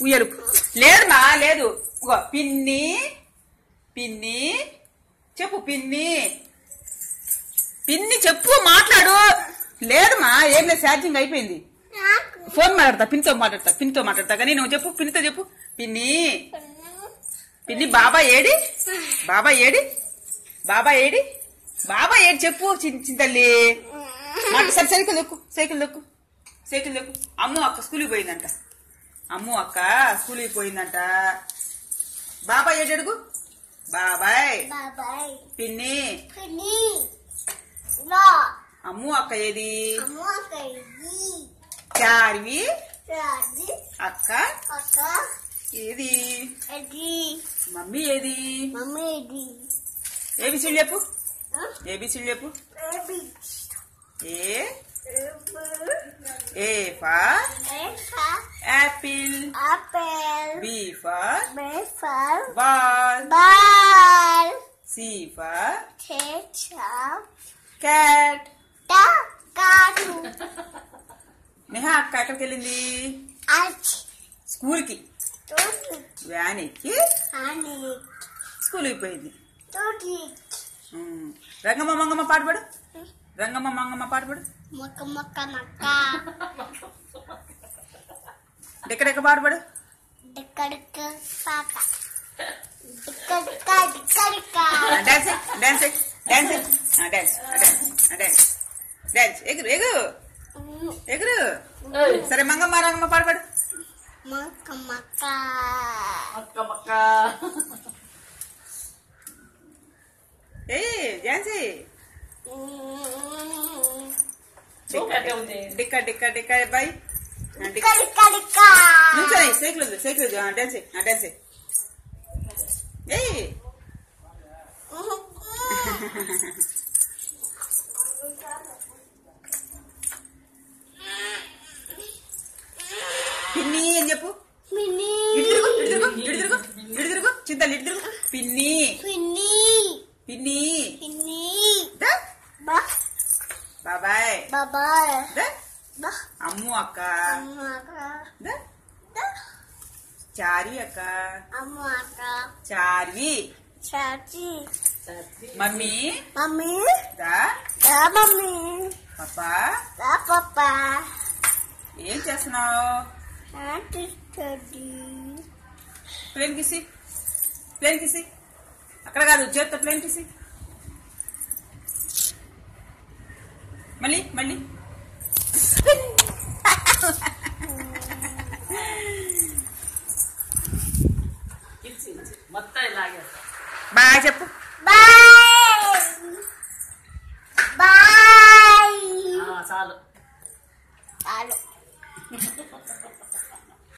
ఉయ్యలు లేదమ్మా లేదు పిన్ని పిన్ని చెప్పు పిన్ని పిన్ని చెప్పు మాట్లాడు లేదమ్మా ఏం లేదు ఛార్జింగ్ అయిపోయింది ఫోన్ మాట్లాడతా పిన్నితో మాట్లాడతా కానీ నువ్వు చెప్పు పిన్నితో చెప్పు పిన్ని పిన్ని బాబా ఏడి బాబా ఏడి బాబా ఏడి బాబా ఏడి చెప్పు చింతల్లి సరే సైకిల్ దొక్కు అమ్ము అక్క స్కూల్కి పోయిందంట బాబా ఏడి అడుగు బాబాయ్ పిన్ని అమ్ము అక్క ఏది చార్వి అక్క ఏది మమ్మీ ఏది ఏబిసిడి చెప్పు A for apple B for ball C for cat Neha అక్క ఎక్కడికి వెళ్ళింది స్కూల్ కి వ్యాన్ ఎక్కి స్కూల్ అయిపోయింది రంగమ్మ మంగమ్మ పాటపడు డెక్కడెక్క పాటపడు డాన్స్ ఎగురు సరే మంగమ్మ రంగమ్మ పాడపడు ఏ డాన్స్ డిక్క బాయ్ సైకిల్ డాన్స్ ఏ పిన్ని అని చెప్పు ఇడుదిరుగు చింతలు ఇడుదిరుగు పిన్ని బాబాయ్ అమ్ము అక్క చారి అక్క చార్వి మమ్మీ పాపా ఏం చేస్తున్నావు ప్లేన్ కిసి అక్కడ కాదు చేత్తో ప్లేన్ కిసి మళ్ళీ మొత్తం ఇలాగే బాయ్ చెప్పు చాలు